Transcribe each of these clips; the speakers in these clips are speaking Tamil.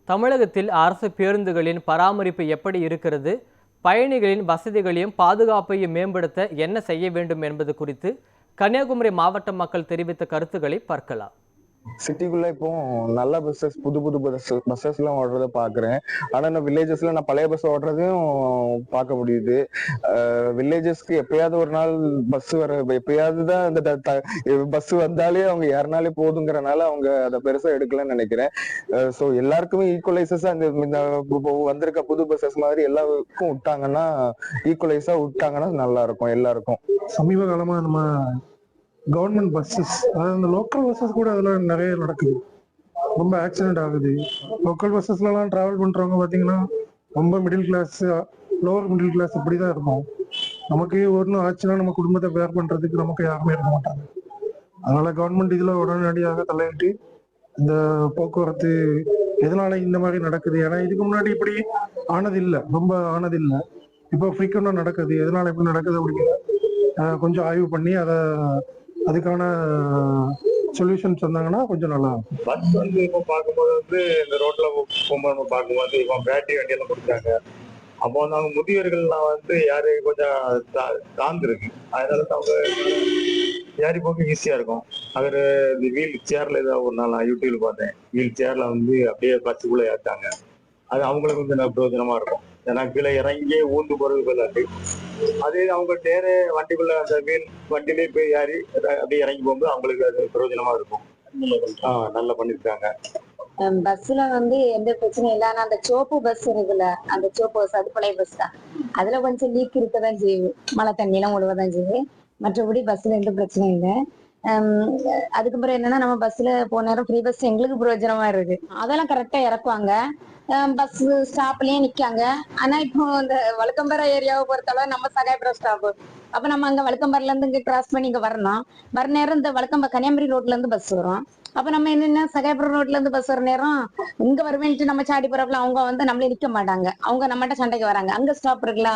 தமிழகத்தில் அரசு பேருந்துகளின் பராமரிப்பு எப்படி இருக்கிறது, பயணிகளின் வசதிகளையும் பாதுகாப்பையும் மேம்படுத்த என்ன செய்ய வேண்டும் என்பது குறித்து கன்னியாகுமரி மாவட்ட மக்கள் தெரிவித்த கருத்துக்களை பார்க்கலாம். சிட்டிக்குள்ள இப்போ நல்ல பஸ்ஸஸ் புது புது பஸ்ஸஸ் எல்லாம் ஓடுறத பாக்குறேன். ஆனா நான் வில்லேஜஸ்ல நான் பழைய பஸ் ஓடுறதையும் பார்க்க முடியுது. வில்லேஜஸ்க்கு எப்பயாவது ஒரு நாள் பஸ் எப்பயாவது தான் அந்த பஸ் வந்தாலே அவங்க யாருனாலே போதுங்கிறனால அவங்க அதை பெருசா எடுக்கலன்னு நினைக்கிறேன். ஸோ எல்லாருக்குமே ஈக்குவலைசஸா இந்த வந்திருக்க புது பஸ்ஸஸ் மாதிரி எல்லாருக்கும் விட்டாங்கன்னா, ஈக்குவலைஸா விட்டாங்கன்னா நல்லா இருக்கும் எல்லாருக்கும். சமீப காலமா நம்ம கவர்மெண்ட் பஸ்ஸஸ், அதாவது இந்த லோக்கல் பஸ்ஸஸ் கூட அதில் நிறைய நடக்குது. ரொம்ப ஆக்சிடென்ட் ஆகுது. லோக்கல் பஸ்ஸஸ்லாம் ட்ராவல் பண்ணுறவங்க பார்த்தீங்கன்னா ரொம்ப middle class, lower middle class இப்படி தான் இருக்கும். நமக்கு ஒன்றும் ஆச்சுன்னா நம்ம குடும்பத்தை பேர் பண்ணுறதுக்கு நமக்கு யாருமே இருக்க மாட்டாங்க. அதனால கவர்மெண்ட் இதில் உடனடியாக தலையிட்டு இந்த போக்குவரத்து எதனால இந்த மாதிரி நடக்குது, ஏன்னா இதுக்கு முன்னாடி இப்படி ஆனதில்லை, ரொம்ப ஆனதில்லை. இப்போ ஃப்ரீக்வெண்டாக நடக்குது. எதனால இப்படி நடக்குது அப்படிங்கிற கொஞ்சம் ஆய்வு பண்ணி அதுக்கான சொல்யூஷன் சொன்னாங்கன்னா கொஞ்சம் நல்லா இருக்கும். பஸ் இப்போ பார்க்கும்போது இந்த ரோட்ல போகும்போது பார்க்கும்போது இப்போ பேட்டரி வண்டியெல்லாம் கொடுக்குறாங்க. அப்போ அவங்க முதியவர்கள்லாம் யாரு கொஞ்சம் தாழ்ந்துருக்கு. அதனால அவங்க ஏறி போக்கு ஈஸியா இருக்கும். அவர் இந்த வீல் சேர்ல ஏதாவது ஒரு நாள் நான் யூடியூப்ல பார்த்தேன். வீல் சேர்ல அப்படியே பஸ்ஸுக்குள்ள ஏற்றாங்க. அது அவங்களுக்கு கொஞ்சம் பிரயோஜனமா இருக்கும். ஏன்னா கீழே இறங்கி ஊந்து போறது போதாது. அதே அவங்க நேர வண்டிக்குள்ள அந்த வீல் வண்டியிலே போய் ஏறி அப்படியே இறங்கி போகும்போது அவங்களுக்கு அது பிரயோஜனமா இருக்கும். நல்லா பண்ணிருக்காங்க. பஸ்ல எந்த பிரச்சனையும் இல்லை. ஆனா அந்த சோப்பு பஸ் இருக்குல்ல, அந்த சோப்பு பஸ் அது பழைய பஸ் தான். அதுல கொஞ்சம் லீக் இருக்கதான் செய்யுது, மழை தண்ணியெல்லாம் ஒழுவதான் செய்யுது. மற்றபடி பஸ்ல எந்த பிரச்சனையும் இல்லை. அதுக்கப்புறம் என்னன்னா, நம்ம பஸ்ல போன நேரம் ஃப்ரீ பஸ் எங்களுக்கு பிரயோஜனமா இருக்கு. அதெல்லாம் கரெக்டா இறக்குவாங்க. பஸ் ஸ்டாப்லயே நிக்காங்க. ஆனா இப்போ இந்த வழுக்கம்பர ஏரியாவை பொறுத்தளவு நம்ம சகாயபுரம் ஸ்டாப். அப்ப நம்ம அங்க வழுக்கம்பரில இருந்து இங்க கிராஸ் பண்ணி இங்க வரணும். வர நேரம் இந்த கன்னியாகுமரி ரோட்ல இருந்து பஸ் வரும். அப்ப நம்ம என்னன்னா, சகாயபுரம் ரோட்ல இருந்து பஸ் வர நேரம் இங்க வருவேன்ட்டு நம்ம சாடி போறப்பல அவங்க நம்மளே நிக்க மாட்டாங்க. அவங்க நம்மகிட்ட சண்டைக்கு வராங்க. அங்க ஸ்டாப் இருக்குல்ல,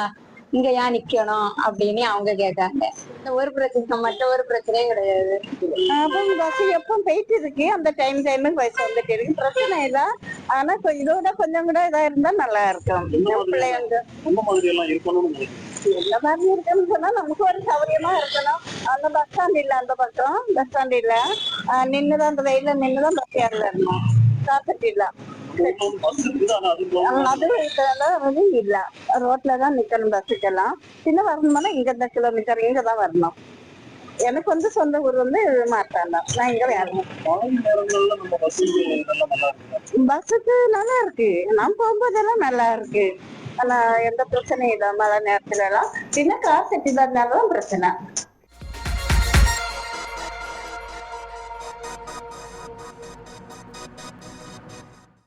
இங்க ஏன் நிக்கணும் அப்படின்னு அவங்க கேட்டாங்க. இந்த ஒரு பிரச்சனை மட்டும், ஒரு பிரச்சனையும் கிடையாது. அப்போ பஸ் எப்போ போயிட்டு இருக்கு, அந்த டைமுக்கு பஸ் வந்துட்டு இருக்கு, பிரச்சனை இல்லை. ஆனா இதோட கொஞ்சம் கூட இதா இருந்தா நல்லா இருக்கும். பிள்ளைங்க எந்த மாதிரி எல்லாம் இருக்கணும், எல்லா மாதிரி இருக்கணும்னு சொன்னா நமக்கு ஒரு சௌகரியமா இருக்கணும். அந்த பஸ் ஸ்டாண்ட் இல்ல, அந்த பக்கம் பஸ் ஸ்டாண்ட் இல்ல, நின்னுதான் அந்த வெயில நின்னுதான் பஸ் ஏறல இருக்கணும். காத்துட்டு இல்ல, அது இல்ல, ரோட்லதான் நிக்கணும். பஸ்ஸுக்கெல்லாம் சின்ன வரணும்னா இங்க இந்த கிலோமீட்டர் இங்கதான் வரணும். எனக்கு சொந்த ஊர் மாட்டாண்டா, நான் இங்க வரணும். பஸ்ஸுக்கு நல்லா இருக்கு, நான் போகும்போதெல்லாம் நல்லா இருக்கு. ஆனா எந்த பிரச்சனையும் இல்லை. மழை நேரத்துல எல்லாம் சின்ன கார் செட்டில இருந்தாலும் பிரச்சனை.